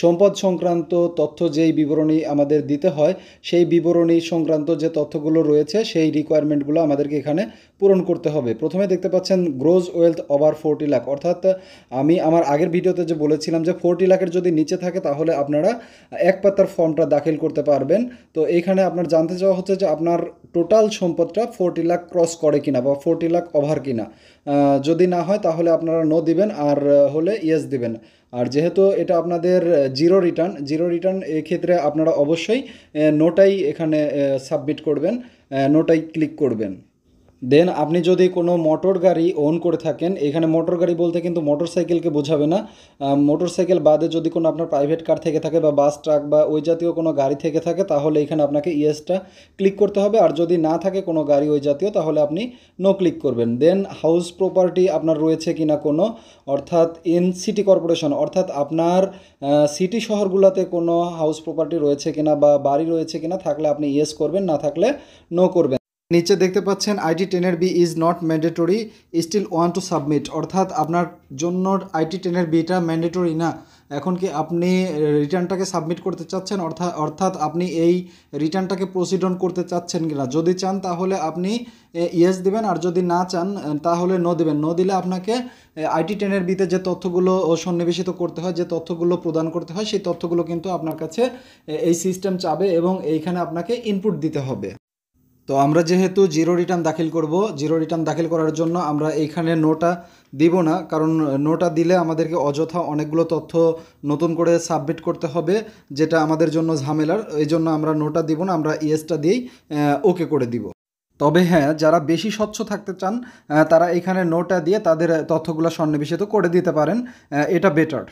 সম্পদ সংক্রান্ত তথ্য যেই বিবরণী আমাদের দিতে হয় সেই বিবরণী সংক্রান্ত যে তথ্যগুলো রয়েছে সেই রিকোয়ারমেন্টগুলো আমাদেরকে এখানে পূরণ করতে হবে। প্রথমে দেখতে পাচ্ছেন গ্রোজ ওয়েলথ ওভার 40 লাখ, অর্থাৎ আমি আমার আগের ভিডিওতে যে বলেছিলাম যে 40 লাখের যদি নিচে থাকে তাহলে আপনারা এক পাতার ফর্মটা দাখিল করতে পারবেন। তো এইখানে আপনার জানতে চাওয়া হচ্ছে যে আপনার টোটাল সম্পদটা 40 লাখ ক্রস করে কিনা বা 40 লাখ ওভার কিনা। যদি না হয় তাহলে আপনারা নো দিবেন, আর হলে ইয়েস দিবেন। আর যেহেতু এটা আপনাদের জিরো রিটার্ন এক্ষেত্রে আপনারা অবশ্যই নোটাই এখানে সাবমিট করবেন, নোটাই ক্লিক করবেন। দেন আপনি যদি কোনো মোটর গাড়ি ওন করে থাকেন, এখানে মোটর গাড়ি বলতে কিন্তু মোটর সাইকেলকে বোঝাবে না, মোটর সাইকেল বাদে যদি কোনো আপনার প্রাইভেট কার থেকে থাকে বা বাস ট্রাক বা ওই জাতীয় কোনো গাড়ি থেকে থাকে তাহলে এখানে আপনাকে ইয়েসটা ক্লিক করতে হবে। আর যদি না থাকে কোনো গাড়ি ওই জাতীয় তাহলে আপনি নো ক্লিক করবেন। দেন হাউস প্রপার্টি আপনার রয়েছে কিনা কোনো, অর্থাৎ ইন সিটি কর্পোরেশন, অর্থাৎ আপনার সিটি শহরগুলোতে কোনো হাউস প্রপার্টি রয়েছে কিনা বা বাড়ি রয়েছে কিনা, থাকলে আপনি ইয়েস করবেন, না থাকলে নো করবেন। নিচে দেখতে পাচ্ছেন আইটি 10-এর B is not mandatory still want to submit, অর্থাৎ আপনার জন্য আইটি 10-এর বিটা ম্যান্ডেটরি না, এখন কি আপনি রিটার্নটাকে সাবমিট করতে চাচ্ছেন, অর্থাৎ আপনি এই রিটার্নটাকে প্রসিড অন করতে চাচ্ছেন কিনা। যদি চান তাহলে আপনি ইয়েস দেবেন, আর যদি না চান তাহলে নো দেবেন। নো দিলে আপনাকে আইটি 10-এর বিতে যে তথ্যগুলো সন্নিবেশিত করতে হয়, যে তথ্যগুলো প্রদান করতে হয়, সেই তথ্যগুলো কিন্তু আপনার কাছে এই সিস্টেম চাবে এবং এইখানে আপনাকে ইনপুট দিতে হবে। তো আমরা যেহেতু জিরো রিটার্ন দাখিল করব, জিরো রিটার্ন দাখিল করার জন্য আমরা এইখানে নোটা দিব না, কারণ নোটা দিলে আমাদেরকে অযথা অনেকগুলো তথ্য নতুন করে সাবমিট করতে হবে, যেটা আমাদের জন্য ঝামেলার। এই জন্য আমরা নোটা দিব না, আমরা ইয়েসটা দিয়েই ওকে করে দিব। তবে হ্যাঁ, যারা বেশি স্বচ্ছ থাকতে চান তারা এখানে নোটা দিয়ে তাদের তথ্যগুলো সন্নিবেশিত করে দিতে পারেন, এটা বেটার।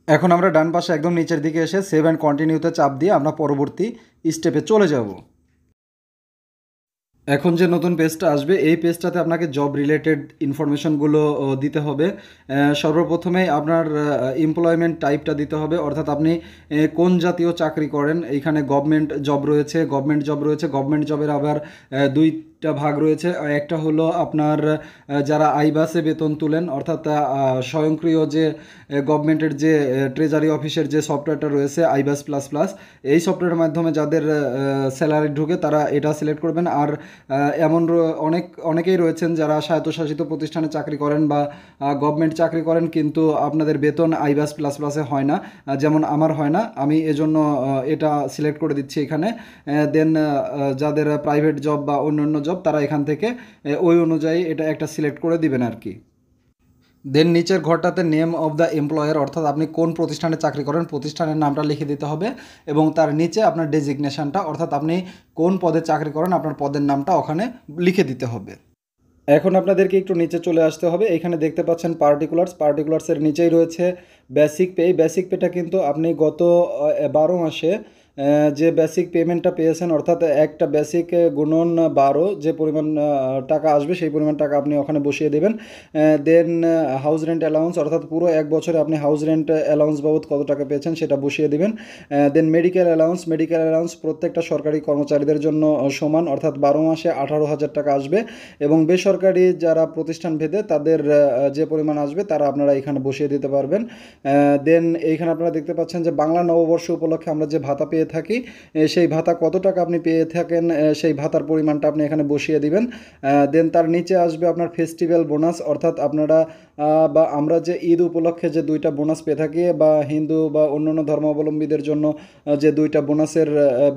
এখন আমরা ডান পাশে একদম নিচের দিকে এসে সেভ অ্যান্ড কন্টিনিউতে চাপ দিয়ে আমরা পরবর্তী স্টেপে চলে যাব। এখন যে নতুন পেজটা আসবে এই পেজটাতে আপনাকে জব রিলেটেড ইনফরমেশনগুলো দিতে হবে। সর্বপ্রথমেই আপনার এমপ্লয়মেন্ট টাইপটা দিতে হবে, অর্থাৎ আপনি কোন জাতীয় চাকরি করেন। এইখানে গভর্নমেন্ট জব রয়েছে, গভর্নমেন্ট জবের আবার দুইটা ভাগ রয়েছে। একটা হলো আপনার যারা আইবাসে বেতন তুলেন, অর্থাৎ স্বয়ংক্রিয় যে গভর্নমেন্টের যে ট্রেজারি অফিসের যে সফটওয়্যারটা রয়েছে আইবাস প্লাস প্লাস, এই সফটওয়্যারের মাধ্যমে যাদের স্যালারি ঢুকে তারা এটা সিলেক্ট করবেন। আর এমন অনেকেই রয়েছেন যারা স্বায়ত্তশাসিত প্রতিষ্ঠানে চাকরি করেন বা গভর্নমেন্ট চাকরি করেন, কিন্তু আপনাদের বেতন আইবাস প্লাস প্লাসে হয় না, যেমন আমার হয় না, আমি এজন্য এটা সিলেক্ট করে দিচ্ছি এখানে। দেন যাদের প্রাইভেট জব বা অন্যান্য জব তারা এখান থেকে ওই অনুযায়ী এটা একটা সিলেক্ট করে দিবেন আর কি। দেন নিচের ঘরটাতে নেম অফ দ্য এমপ্লয়ার, অর্থাৎ আপনি কোন প্রতিষ্ঠানে চাকরি করেন প্রতিষ্ঠানের নামটা লিখে দিতে হবে এবং তার নিচে আপনার ডেজিগনেশনটা, অর্থাৎ আপনি কোন পদে চাকরি করেন আপনার পদের নামটা ওখানে লিখে দিতে হবে। এখন আপনাদেরকে একটু নিচে চলে আসতে হবে। এখানে দেখতে পাচ্ছেন পার্টিকুলার্সের নিচেই রয়েছে বেসিক পে। বেসিক পেটা কিন্তু আপনি গত 12 মাসে যে বেসিক পেমেন্টটা পেয়েছেন, অর্থাৎ একটা বেসিক গুণন 12 যে পরিমাণ টাকা আসবে সেই পরিমাণ টাকা আপনি ওখানে বসিয়ে দেবেন। দেন হাউস রেন্ট অ্যালাউন্স, অর্থাৎ পুরো এক বছরে আপনি হাউস রেন্ট অ্যালাউন্স বাবদ কত টাকা পেয়েছেন সেটা বসিয়ে দেবেন। দেন মেডিকেল অ্যালাউন্স প্রত্যেকটা সরকারি কর্মচারীদের জন্য সমান, অর্থাৎ 12 মাসে 18,000 টাকা আসবে এবং বেসরকারি যারা প্রতিষ্ঠান ভেদে তাদের যে পরিমাণ আসবে তারা আপনারা এখানে বসিয়ে দিতে পারবেন। দেন এইখানে আপনারা দেখতে পাচ্ছেন যে বাংলা নববর্ষ উপলক্ষে আমরা যে ভাতা পেয়ে থাকি, সেই ভাতা কত টাকা আপনি পেয়ে থাকেন সেই ভাতার পরিমাণটা আপনি এখানে বসিয়ে দিবেন। দেন তার নিচে আসবে আপনার ফেস্টিভ্যাল বোনাস, অর্থাৎ আপনারা বা আমরা যে ঈদ উপলক্ষে যে 2টা বোনাস পেয়ে থাকি বা হিন্দু বা অন্যান্য ধর্মাবলম্বীদের জন্য যে 2টা বোনাসের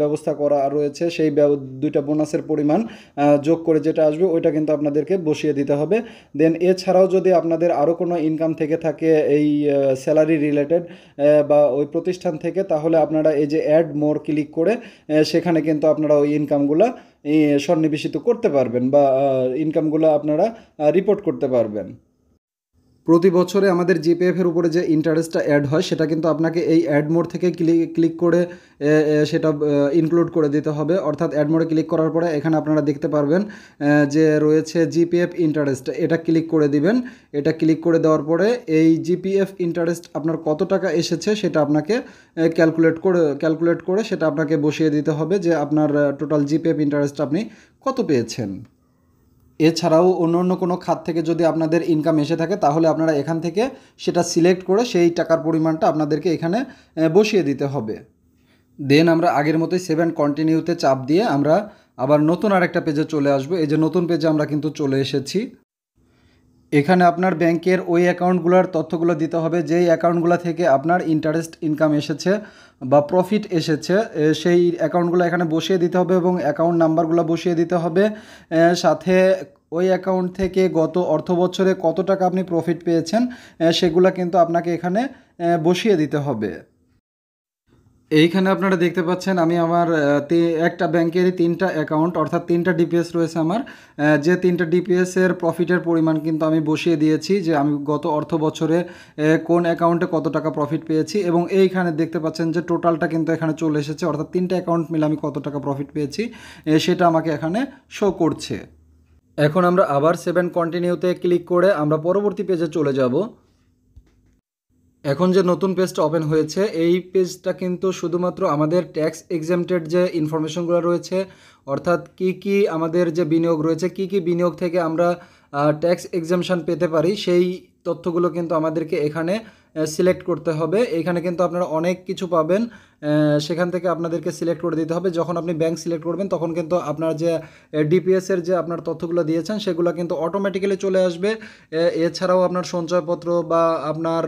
ব্যবস্থা করা রয়েছে, সেই 2টা বোনাসের পরিমাণ যোগ করে যেটা আসবে ওইটা কিন্তু আপনাদেরকে বসিয়ে দিতে হবে। দেন এছাড়াও যদি আপনাদের আরও কোনো ইনকাম থেকে থাকে এই স্যালারি রিলেটেড বা ওই প্রতিষ্ঠান থেকে, তাহলে আপনারা এই যে অ্যাড মোর ক্লিক করে সেখানে কিন্তু আপনারা ওই ইনকামগুলো সন্নিবেশিত করতে পারবেন বা ইনকামগুলো আপনারা রিপোর্ট করতে পারবেন। প্রতি বছরে আমাদের জিপিএফের উপরে যে ইন্টারেস্টটা অ্যাড হয় সেটা কিন্তু আপনাকে এই অ্যাড মোড থেকে ক্লিক করে সেটা ইনক্লুড করে দিতে হবে। অর্থাৎ অ্যাড মোডে ক্লিক করার পরে এখানে আপনারা দেখতে পারবেন যে রয়েছে জিপিএফ ইন্টারেস্ট, এটা ক্লিক করে দিবেন। এটা ক্লিক করে দেওয়ার পরে এই জিপিএফ ইন্টারেস্ট আপনার কত টাকা এসেছে সেটা আপনাকে ক্যালকুলেট করে সেটা আপনাকে বসিয়ে দিতে হবে যে আপনার টোটাল জিপিএফ ইন্টারেস্ট আপনি কত পেয়েছেন। এছাড়াও অন্য কোনো খাত থেকে যদি আপনাদের ইনকাম এসে থাকে তাহলে আপনারা এখান থেকে সেটা সিলেক্ট করে সেই টাকার পরিমাণটা আপনাদেরকে এখানে বসিয়ে দিতে হবে। দেন আমরা আগের মতোই সেভ অ্যান্ড কন্টিনিউতে চাপ দিয়ে আমরা আবার নতুন আরেকটা পেজে চলে আসবো। এই যে নতুন পেজে আমরা কিন্তু চলে এসেছি। এখানে আপনার ব্যাংকের ওই অ্যাকাউন্টগুলোর তথ্যগুলো দিতে হবে যেই অ্যাকাউন্টগুলো থেকে আপনার ইন্টারেস্ট ইনকাম এসেছে বা প্রফিট এসেছে, সেই অ্যাকাউন্টগুলো এখানে বসিয়ে দিতে হবে এবং অ্যাকাউন্ট নাম্বারগুলো বসিয়ে দিতে হবে। সাথে ওই অ্যাকাউন্ট থেকে গত অর্থ বছরে কত টাকা আপনি প্রফিট পেয়েছেন সেগুলো কিন্তু আপনাকে এখানে বসিয়ে দিতে হবে। এইখানে আপনারা দেখতে পাচ্ছেন আমি আমার একটা ব্যাংকেরই 3টা অ্যাকাউন্ট অর্থাৎ 3টা ডিপিএস রয়েছে আমার। যে 3টা ডিপিএসের প্রফিটের পরিমাণ কিন্তু আমি বসিয়ে দিয়েছি যে আমি গত অর্থ বছরে কোন অ্যাকাউন্টে কত টাকা প্রফিট পেয়েছি, এবং এইখানে দেখতে পাচ্ছেন যে টোটালটা কিন্তু এখানে চলে এসেছে, অর্থাৎ 3টা অ্যাকাউন্ট মিলে আমি কত টাকা প্রফিট পেয়েছি সেটা আমাকে এখানে শো করছে। এখন আমরা আবার 7 কন্টিনিউতে ক্লিক করে আমরা পরবর্তী পেজে চলে যাব। এখন যে নতুন পেজটা ওপেন হয়েছে এই পেজটা কিন্তু শুধুমাত্র আমাদের ট্যাক্স এক্সামটেড যে ইনফরমেশনগুলো রয়েছে, অর্থাৎ কি কি আমাদের যে বিনিয়োগ রয়েছে, কি কি বিনিয়োগ থেকে আমরা ট্যাক্স এক্সামশন পেতে পারি সেই তথ্যগুলো কিন্তু আমাদেরকে এখানে সিলেক্ট করতে হবে। এখানে কিন্তু আপনারা অনেক কিছু পাবেন, সেখান থেকে আপনাদেরকে সিলেক্ট করে দিতে হবে। যখন আপনি ব্যাংক সিলেক্ট করবেন তখন কিন্তু আপনার যে ডিপিএসের যে আপনার তথ্যগুলো দিয়েছেন সেগুলো কিন্তু অটোমেটিক্যালি চলে আসবে। এছাড়াও আপনার সঞ্চয়পত্র বা আপনার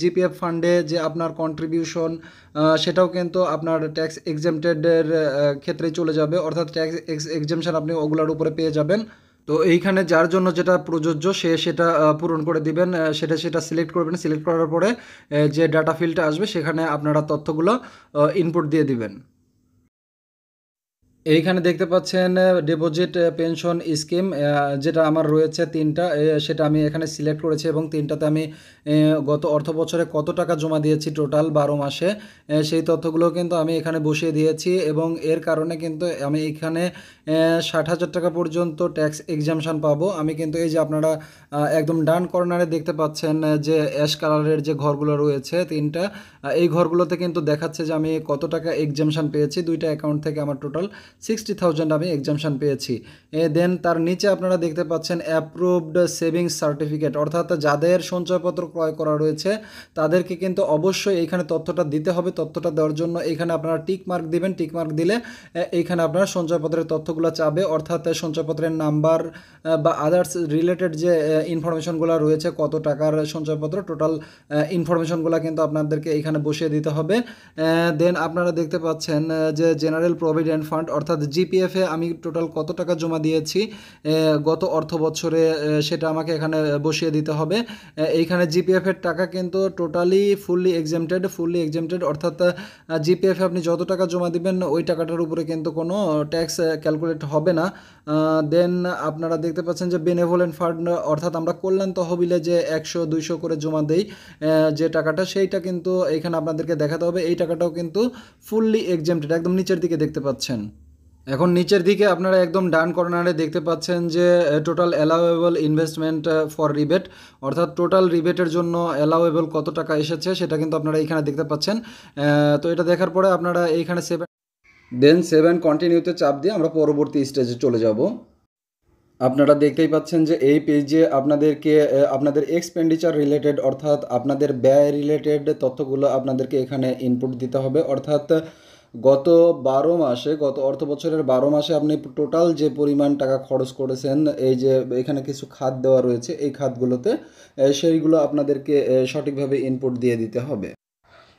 জিপিএফ ফান্ডে যে আপনার কন্ট্রিবিউশন সেটাও কিন্তু আপনার ট্যাক্স এক্সামটেডের ক্ষেত্রেই চলে যাবে, অর্থাৎ ট্যাক্স এক্সামশন আপনি ওগুলোর উপরে পেয়ে যাবেন। তো এইখানে যার জন্য যেটা প্রযোজ্য সেটা পূরণ করে দিবেন, সেটা সিলেক্ট করবেন। সিলেক্ট করার পরে যে ডাটা ফিল্ডটা আসবে সেখানে আপনারা তথ্যগুলো ইনপুট দিয়ে দিবেন। এইখানে দেখতে পাচ্ছেন ডিপোজিট পেনশন স্কিম, যেটা আমার রয়েছে 3টা, সেটা আমি এখানে সিলেক্ট করেছি এবং 3টাতে আমি গত অর্থ বছরে কত টাকা জমা দিয়েছি টোটাল 12 মাসে সেই তথ্যগুলো কিন্তু আমি এখানে বসিয়ে দিয়েছি, এবং এর কারণে কিন্তু আমি এখানে 60,000 টাকা পর্যন্ত ট্যাক্স এক্সামশন পাবো। আমি কিন্তু এই যে আপনারা একদম ডান কর্নারে দেখতে পাচ্ছেন যে অ্যাশ কালারের যে ঘরগুলো রয়েছে 3টা, এই ঘরগুলোতে কিন্তু দেখাচ্ছে যে আমি কত টাকা এক্সামশন পেয়েছি। 2টা অ্যাকাউন্ট থেকে আমার টোটাল 60,000 আমি এক্সামশন পেয়েছি। দেন তার নিচে আপনারা দেখতে পাচ্ছেন অ্যাপ্রুভড সেভিংস সার্টিফিকেট, অর্থাৎ যাদের সঞ্চয়পত্র ক্রয় করা রয়েছে তাদেরকে কিন্তু অবশ্যই এইখানে তথ্যটা দিতে হবে। তথ্যটা দেওয়ার জন্য এইখানে আপনারা টিক মার্ক দিবেন। টিক মার্ক দিলে এইখানে আপনার সঞ্চয়পত্রের তথ্যগুলো চাবে, অর্থাৎ সঞ্চয়পত্রের নাম্বার বা আদার্স রিলেটেড যে ইনফরমেশনগুলো রয়েছে, কত টাকার সঞ্চয়পত্র টোটাল ইনফরমেশনগুলো কিন্তু আপনাদেরকে এইখানে বসিয়ে দিতে হবে। দেন আপনারা দেখতে পাচ্ছেন যে জেনারেল প্রভিডেন্ট ফান্ড অর্থাৎ জিপিএফে আমি টোটাল কত টাকা জমা দিয়েছি গত অর্থ বছরে সেটা আমাকে এখানে বসিয়ে দিতে হবে। এইখানে জিপিএফের টাকা কিন্তু টোটালি ফুললি এক্সামটেড, অর্থাৎ জিপিএফে আপনি যত টাকা জমা দিবেন ওই টাকাটার উপরে কিন্তু কোনো ট্যাক্স ক্যালকুলেট হবে না। দেন আপনারা দেখতে পাচ্ছেন যে বেনেভোলেন্ট ফান্ড, অর্থাৎ আমরা কল্যাণ তহবিলে যে 100-200 করে জমা দেই যে টাকাটা, সেইটা কিন্তু এখানে আপনাদেরকে দেখাতে হবে। এই টাকাটাও কিন্তু ফুললি এক্সামটেড, একদম নিচের দিকে দেখতে পাচ্ছেন। এখন নিচের দিকে আপনারা একদম ডান কর্নারে দেখতে পাচ্ছেন যে total allowable investment for rebate, অর্থাৎ টোটাল রিবেটের জন্য অ্যালাউয়েবল কত টাকা এসেছে সেটা কিন্তু আপনারা এইখানে দেখতে পাচ্ছেন। তো এটা দেখার পরে আপনারা এইখানে 7 কন্টিনিউতে চাপ দিয়ে আমরা পরবর্তী স্টেজে চলে যাব। আপনারা দেখতেই পাচ্ছেন যে এই পেজে আপনাদেরকে আপনাদের এক্সপেন্ডিচার রিলেটেড অর্থাৎ আপনাদের ব্যয় রিলেটেড তথ্যগুলো আপনাদেরকে এখানে ইনপুট দিতে হবে, অর্থাৎ গত 12 মাসে, গত অর্থ বছরের 12 মাসে আপনি টোটাল যে পরিমাণ টাকা খরচ করেছেন, এই যে এখানে কিছু খাত দেওয়া রয়েছে এই খাতগুলোতে সেইগুলো আপনাদেরকে সঠিকভাবে ইনপুট দিয়ে দিতে হবে।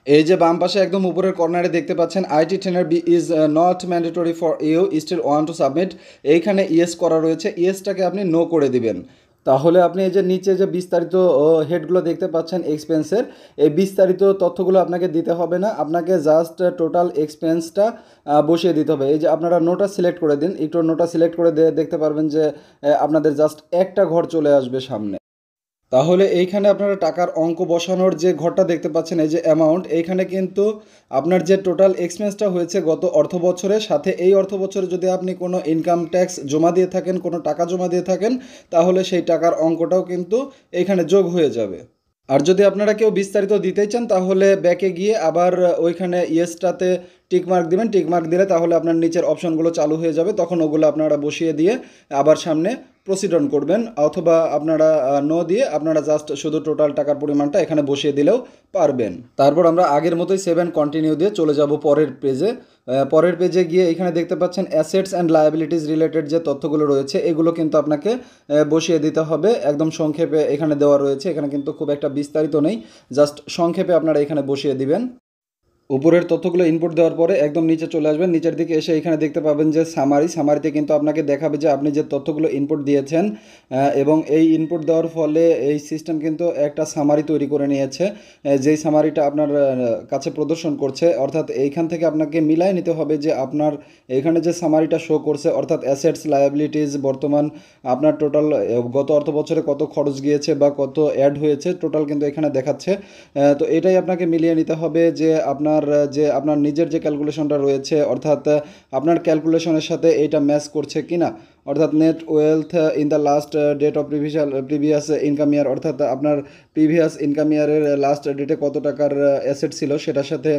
এই যে বাম পাশে একদম উপরের কর্নারে দেখতে পাচ্ছেন IT trainer B is not mandatory for you still want to submit, এইখানে ইয়েস করা রয়েছে, ইয়েসটাকে আপনি নো করে দিবেন। তাহলে আপনি এই যে নিচে যে বিস্তারিত হেডগুলো দেখতে পাচ্ছেন এক্সপেন্সের, এই বিস্তারিত তথ্যগুলো আপনাকে দিতে হবে না, আপনাকে জাস্ট টোটাল এক্সপেন্সটা বসিয়ে দিতে হবে। এই যে আপনারা নোটা সিলেক্ট করে দিন, একটু নোটা সিলেক্ট করে দেখতে পারবেন যে আপনাদের জাস্ট একটা ঘর চলে আসবে সামনে। তাহলে এইখানে আপনারা টাকার অঙ্ক বসানোর যে ঘরটা দেখতে পাচ্ছেন, এই যে অ্যামাউন্ট, এইখানে কিন্তু আপনার যে টোটাল এক্সপেন্সটা হয়েছে গত অর্থ বছরের সাথে এই অর্থ বছরে যদি আপনি কোনো ইনকাম ট্যাক্স জমা দিয়ে থাকেন, কোনো টাকা জমা দিয়ে থাকেন, তাহলে সেই টাকার অঙ্কটাও কিন্তু এইখানে যোগ হয়ে যাবে। আর যদি আপনারা কেউ বিস্তারিত দিতে চান তাহলে ব্যাকে গিয়ে আবার ওইখানে ইয়েসটাতে টিকমার্ক দিবেন। টিকমার্ক দিলে তাহলে আপনার নিচের অপশনগুলো চালু হয়ে যাবে, তখন ওগুলো আপনারা বসিয়ে দিয়ে আবার সামনে প্রসিড অন করবেন, অথবা আপনারা নো দিয়ে আপনারা জাস্ট শুধু টোটাল টাকার পরিমাণটা এখানে বসিয়ে দিলেও পারবেন। তারপর আমরা আগের মতোই 7 কন্টিনিউ দিয়ে চলে যাব পরের পেজে। পরের পেজে গিয়ে এখানে দেখতে পাচ্ছেন অ্যাসেটস অ্যান্ড লায়াবিলিটিস রিলেটেড যে তথ্যগুলো রয়েছে এগুলো কিন্তু আপনাকে বসিয়ে দিতে হবে। একদম সংক্ষেপে এখানে দেওয়া রয়েছে, এখানে কিন্তু খুব একটা বিস্তারিত নেই, জাস্ট সংক্ষেপে আপনারা এখানে বসিয়ে দিবেন। উপরের তথ্যগুলো ইনপুট দেওয়ার পরে একদম নিচে চলে আসবেন, নিচের দিকে এসে এখানে দেখতে পাবেন যে সামারিতে কিন্তু আপনাকে দেখাবে যে আপনি যে তথ্যগুলো ইনপুট দিয়েছেন, এবং এই ইনপুট দেওয়ার ফলে এই সিস্টেম কিন্তু একটা সামারি তৈরি করে নিয়েছে, যেই সামারিটা আপনার কাছে প্রদর্শন করছে। অর্থাৎ এইখান থেকে আপনাকে মিলাই নিতে হবে যে আপনার এখানে যে সামারিটা শো করছে, অর্থাৎ অ্যাসেটস, লায়াবিলিটিস, বর্তমান আপনার টোটাল গত অর্থ বছরে কত খরচ গিয়েছে বা কত অ্যাড হয়েছে টোটাল কিন্তু এখানে দেখাচ্ছে। তো এটাই আপনাকে মিলিয়ে নিতে হবে যে আপনার নিজের যে ক্যালকুলেশনটা রয়েছে, অর্থাৎ আপনার ক্যালকুলেশনের সাথে এইটা ম্যাচ করছে কিনা। অর্থাৎ net wealth in the last date of previous income year, অর্থাৎ আপনার প্রিভিয়াস ইনকাম ইয়ারের লাস্ট ডেটে কত টাকার অ্যাসেট ছিল সেটার সাথে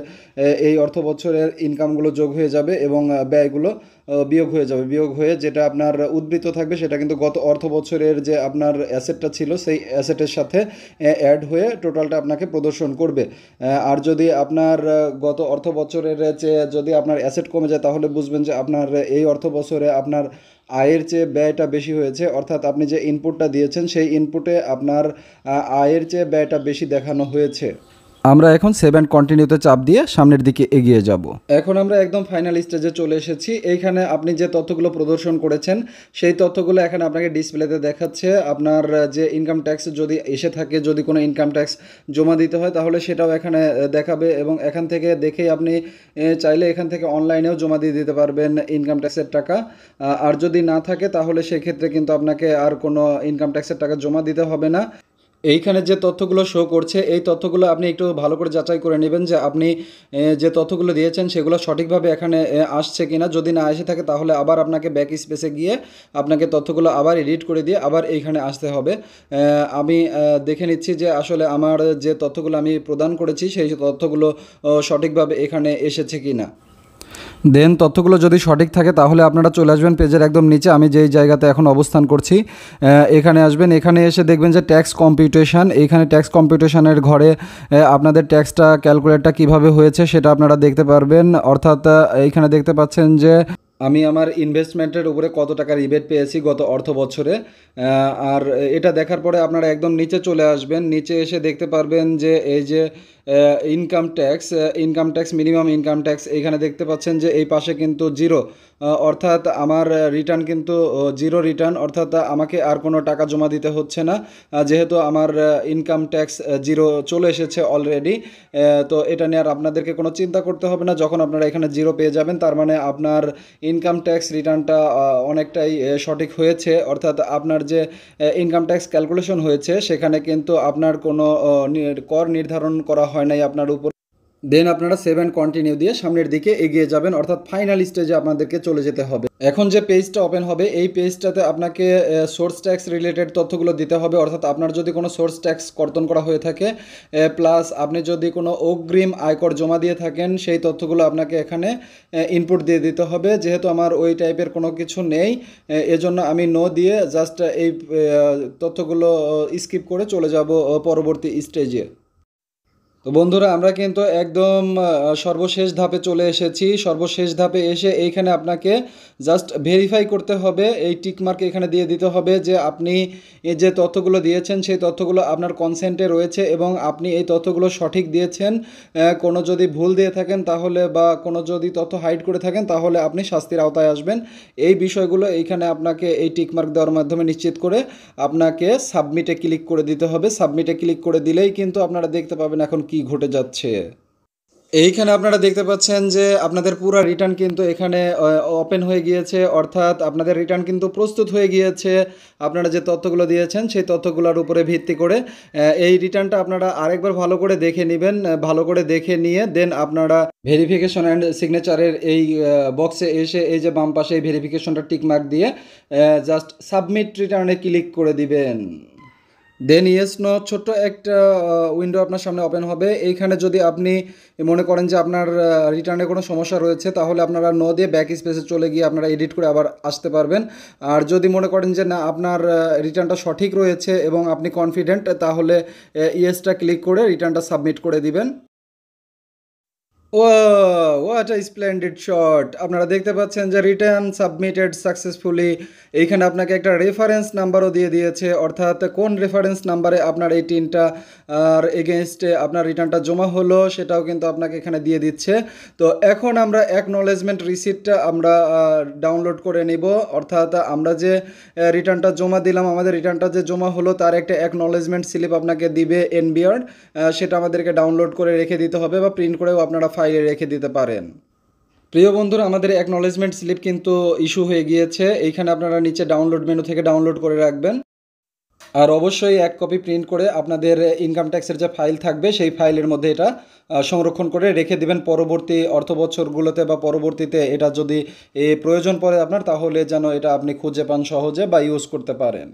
এই অর্থ বছরের ইনকামগুলো যোগ হয়ে যাবে এবং ব্যয়গুলো বিয়োগ হয়ে যাবে। বিয়োগ হয়ে যেটা আপনার উদ্বৃত্ত থাকবে সেটা কিন্তু গত অর্থ বছরের যে আপনার অ্যাসেটটা ছিল সেই অ্যাসেটের সাথে অ্যাড হয়ে টোটালটা আপনাকে প্রদর্শন করবে। আর যদি আপনার গত অর্থ বছরের চেয়ে যদি আপনার অ্যাসেট কমে যায় তাহলে বুঝবেন যে আপনার এই অর্থ বছরে আপনার আয়ের চেয়ে ব্যয়টা বেশি হয়েছে। অর্থাৎ আপনি যে ইনপুটটা দিয়েছেন সেই ইনপুটে আপনার আয়ের চেয়ে ব্যয়টা বেশি দেখানো হয়েছে। আমরা এখন সেভ অ্যান্ড কন্টিনিউতে চাপ দিয়ে সামনের দিকে এগিয়ে যাব। এখন আমরা একদম ফাইনাল স্টেজে চলে এসেছি। এইখানে আপনি যে তথ্যগুলো প্রদর্শন করেছেন সেই তথ্যগুলো এখানে আপনাকে ডিসপ্লেতে দেখাচ্ছে। আপনার যে ইনকাম ট্যাক্স যদি এসে থাকে, যদি কোনো ইনকাম ট্যাক্স জমা দিতে হয় তাহলে সেটাও এখানে দেখাবে, এবং এখান থেকে দেখেই আপনি চাইলে এখান থেকে অনলাইনেও জমা দিয়ে দিতে পারবেন ইনকাম ট্যাক্সের টাকা। আর যদি না থাকে তাহলে সেক্ষেত্রে কিন্তু আপনাকে আর কোনো ইনকাম ট্যাক্সের টাকা জমা দিতে হবে না। এইখানে যে তথ্যগুলো শো করছে এই তথ্যগুলো আপনি একটু ভালো করে যাচাই করে নেবেন যে আপনি যে তথ্যগুলো দিয়েছেন সেগুলো সঠিকভাবে এখানে আসছে কিনা। যদি না এসে থাকে তাহলে আবার আপনাকে ব্যাক স্পেসে গিয়ে আপনাকে তথ্যগুলো আবার এডিট করে দিয়ে আবার এইখানে আসতে হবে। আমি দেখে নিচ্ছি যে আসলে আমার যে তথ্যগুলো আমি প্রদান করেছি সেই তথ্যগুলো সঠিকভাবে এখানে এসেছে কিনা। দেন তথ্যগুলো যদি সঠিক থাকে তাহলে আপনারা চলে আসবেন পেজের একদম নিচে। আমি যেই জায়গাতে এখন অবস্থান করছি এখানে আসবেন। এখানে এসে দেখবেন যে ট্যাক্স কম্পিউটেশন, এইখানে ট্যাক্স কম্পিউটেশনের ঘরে আপনাদের ট্যাক্সটা ক্যালকুলেটটা কিভাবে হয়েছে সেটা আপনারা দেখতে পারবেন। অর্থাৎ এইখানে দেখতে পাচ্ছেন যে আমি আমার ইনভেস্টমেন্টের উপরে কত টাকা রিবেট পেয়েছি গত অর্থ বছরে। আর এটা দেখার পরে আপনারা একদম নিচে চলে আসবেন। নিচে এসে দেখতে পারবেন যে এই যে income tax minimum income tax এখানে দেখতে পাচ্ছেন যে এই পাশে কিন্তু জিরো, অর্থাৎ আমার রিটার্ন কিন্তু জিরো রিটার্ন, অর্থাৎ আমাকে আর কোনো টাকা জমা দিতে হচ্ছে না, যেহেতু আমার ইনকাম ট্যাক্স জিরো চলে এসেছে অলরেডি। তো এটা নিয়ে আর আপনাদেরকে কোনো চিন্তা করতে হবে না। যখন আপনারা এখানে জিরো পেয়ে যাবেন তার মানে আপনার ইনকাম ট্যাক্স রিটার্নটা অনেকটাই সঠিক হয়েছে। অর্থাৎ আপনার যে ইনকাম ট্যাক্স ক্যালকুলেশন হয়েছে সেখানে কিন্তু আপনার কোনো কর নির্ধারণ করা হয় নাই আপনার উপর। দেন আপনারা সেভ অ্যান্ড কন্টিনিউ দিয়ে সামনের দিকে এগিয়ে যাবেন, অর্থাৎ ফাইনাল স্টেজে আপনাদেরকে চলে যেতে হবে। এখন যে পেজটা ওপেন হবে এই পেজটাতে আপনাকে সোর্স ট্যাক্স রিলেটেড তথ্যগুলো দিতে হবে। অর্থাৎ আপনার যদি কোনো সোর্স ট্যাক্স কর্তন করা হয়ে থাকে প্লাস আপনি যদি কোনো অগ্রিম আয়কর জমা দিয়ে থাকেন সেই তথ্যগুলো আপনাকে এখানে ইনপুট দিয়ে দিতে হবে। যেহেতু আমার ওই টাইপের কোনো কিছু নেই এজন্য আমি নো দিয়ে জাস্ট এই তথ্যগুলো স্কিপ করে চলে যাব পরবর্তী স্টেজে। তো বন্ধুরা আমরা কিন্তু একদম সর্বশেষ ধাপে চলে এসেছি। সর্বশেষ ধাপে এসে এইখানে আপনাকে জাস্ট ভেরিফাই করতে হবে, এই টিকমার্ক এখানে দিয়ে দিতে হবে যে আপনি যে তথ্যগুলো দিয়েছেন সেই তথ্যগুলো আপনার কনসেন্টে রয়েছে এবং আপনি এই তথ্যগুলো সঠিক দিয়েছেন। কোনো যদি ভুল দিয়ে থাকেন তাহলে বা কোনো যদি তথ্য হাইড করে থাকেন তাহলে আপনি শাস্তির আওতায় আসবেন। এই বিষয়গুলো এইখানে আপনাকে এই টিকমার্ক দেওয়ার মাধ্যমে নিশ্চিত করে আপনাকে সাবমিটে ক্লিক করে দিতে হবে। সাবমিটে ক্লিক করে দিলেই কিন্তু আপনারা দেখতে পাবেন এখন কি ঘটে যাচ্ছে। এইখানে আপনারা দেখতে পাচ্ছেন যে আপনাদের পুরো রিটার্ন কিন্তু এখানে ওপেন হয়ে গিয়েছে, অর্থাৎ আপনাদের রিটার্ন কিন্তু প্রস্তুত হয়ে গিয়েছে। আপনারা যে তথ্যগুলো দিয়েছেন সেই তথ্যগুলোর উপরে ভিত্তি করে এই রিটার্নটা আপনারা আরেকবার ভালো করে দেখে নেবেন। ভালো করে দেখে নিয়ে দেন আপনারা ভেরিফিকেশন অ্যান্ড সিগনেচারের এই বক্সে এসে এই যে বাম পাশে এই ভেরিফিকেশনটা টিকমার্ক দিয়ে জাস্ট সাবমিট রিটার্নে ক্লিক করে দিবেন। দেন ইয়েস নো ছোট্ট একটা উইন্ডো আপনার সামনে ওপেন হবে। এইখানে যদি আপনি মনে করেন যে আপনার রিটার্নে কোনো সমস্যা রয়েছে তাহলে আপনারা নো দিয়ে ব্যাক স্পেসে চলে গিয়ে আপনারা এডিট করে আবার আসতে পারবেন। আর যদি মনে করেন যে না আপনার রিটার্নটা সঠিক রয়েছে এবং আপনি কনফিডেন্ট তাহলে ইয়েসটা ক্লিক করে রিটার্নটা সাবমিট করে দিবেন। Wow! What a splendid shot! আপনারা দেখতে পাচ্ছেন যে রিটার্ন সাবমিটেড সাকসেসফুলি। এইখানে আপনাকে একটা রেফারেন্স নাম্বারও দিয়ে দিয়েছে। অর্থাৎ কোন রেফারেন্স নাম্বারে আপনার এই টিনটা আর এগেইনস্টে আপনার রিটার্নটা জমা হলো সেটাও কিন্তু আপনাকে এখানে দিয়ে দিচ্ছে। তো এখন আমরা অ্যাকনলেজমেন্ট রিসিপ্টটা আমরা ডাউনলোড করে নিব। অর্থাৎ আমরা যে রিটার্নটা জমা দিলাম, আমাদের রিটার্নটা যে জমা হলো তার একটা অ্যাকনলেজমেন্ট স্লিপ আপনাকে দিবে এনবিআর। সেটা আমাদেরকে ডাউনলোড করে রেখে দিতে হবে বা প্রিন্ট করেও আপনারা ফাইলে রেখে দিতে পারেন। প্রিয় বন্ধুরা, আমাদের অ্যাকনলেজমেন্ট স্লিপ কিন্তু ইস্যু হয়ে গিয়েছে। এইখানে আপনারা নিচে ডাউনলোড মেনু থেকে ডাউনলোড করে রাখবেন। আর অবশ্যই এক কপি প্রিন্ট করে আপনাদের ইনকাম ট্যাক্সের যে ফাইল থাকবে সেই ফাইলের মধ্যে এটা সংরক্ষণ করে রেখে দিবেন। পরবর্তী অর্থ বছরগুলোতে বা পরবর্তীতে এটা যদি প্রয়োজন পড়ে আপনার, তাহলে যেন এটা আপনি খুঁজে পান সহজে বা ইউজ করতে পারেন।